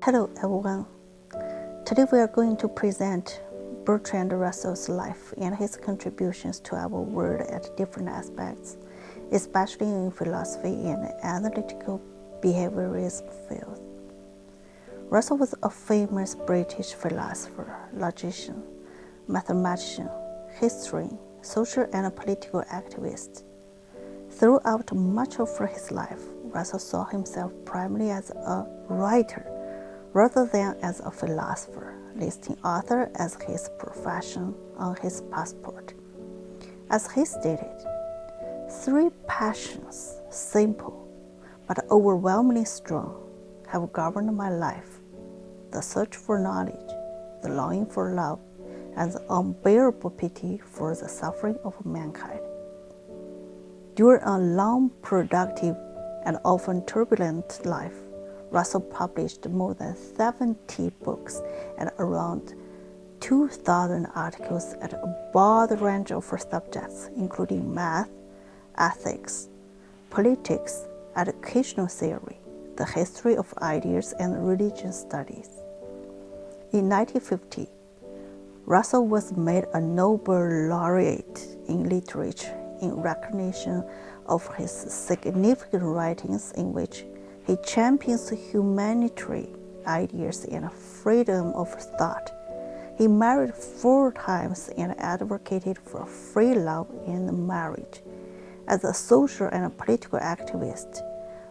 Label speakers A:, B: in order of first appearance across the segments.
A: Hello everyone. Today we are going to present Bertrand Russell's life and his contributions to our world at different aspects, especially in philosophy and analytical behaviorism field. Russell was a famous British philosopher, logician, mathematician, historian, social and political activist. Throughout much of his life, Russell saw himself primarily as a writer rather than as a philosopher, listing author as his profession on his passport. As he stated, three passions, simple but overwhelmingly strong, have governed my life: the search for knowledge, the longing for love, and the unbearable pity for the suffering of mankind. During a long, productive, and often turbulent life, Russell published more than 70 books and around 2,000 articles at a broad range of subjects, including math, ethics, politics, educational theory, the history of ideas, and religious studies. In 1950, Russell was made a Nobel laureate in literature in recognition of his significant writings in which he champions humanitarian ideas and freedom of thought. He married 4 times and advocated for free love in marriage. As a social and political activist,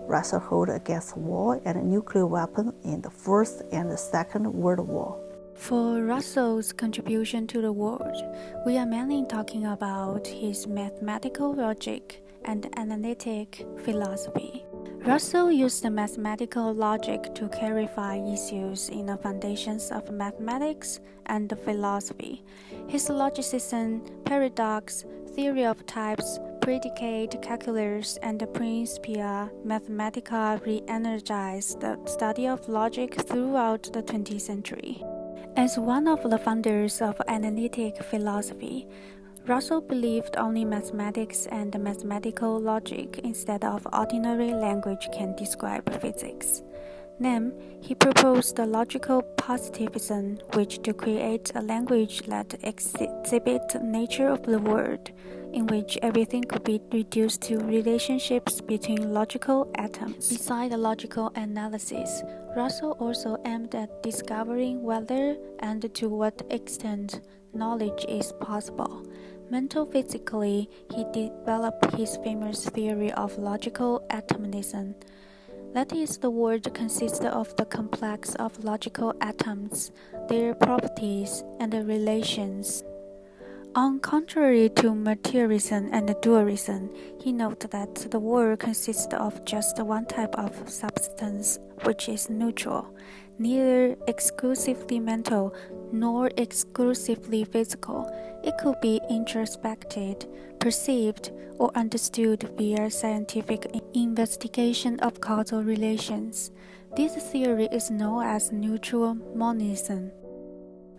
A: Russell fought against war and nuclear weapons in the First and the Second World War.
B: For Russell's contribution to the world, we are mainly talking about his mathematical logic and analytic philosophy. Russell used the mathematical logic to clarify issues in the foundations of mathematics and philosophy. His logicism, paradox, theory of types, predicate calculus, and Principia Mathematica re-energized the study of logic throughout the 20th century. As one of the founders of analytic philosophy, Russell believed only mathematics and mathematical logic instead of ordinary language can describe physics. Then, he proposed the logical positivism, which to create a language that exhibit the nature of the world, in which everything could be reduced to relationships between logical atoms. Besides the logical analysis, Russell also aimed at discovering whether and to what extent knowledge is possible. Metaphysically, he developed his famous theory of logical atomism. That is, the world consists of the complex of logical atoms, their properties, and their relations. On contrary to materialism and dualism, he noted that the world consists of just one type of substance, which is neutral, neither exclusively mental nor exclusively physical. It could be introspected, perceived, or understood via scientific investigation of causal relations. This theory is known as neutral monism.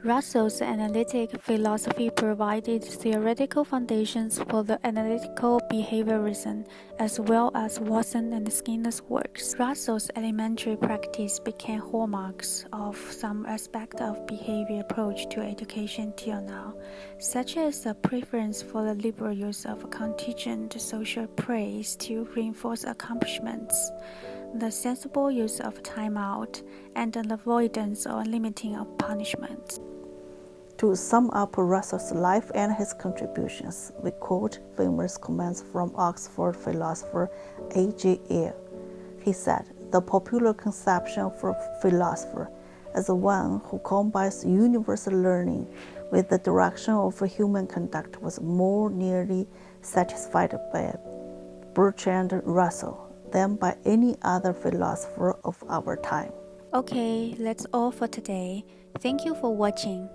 B: Russell's analytic philosophy provided theoretical foundations for the analytical behaviorism, as well as Watson and Skinner's works. Russell's elementary practice became hallmarks of some aspect of behavior approach to education till now, such as a preference for the liberal use of contingent social praise to reinforce accomplishments, the sensible use of time out, and the avoidance or limiting of punishment.
A: To sum up Russell's life and his contributions, we quote famous comments from Oxford philosopher A.J. Ayer. He said, "The popular conception of a philosopher as one who combines universal learning with the direction of human conduct was more nearly satisfied by Bertrand Russell than by any other philosopher of our time."
B: Okay, that's all for today. Thank you for watching.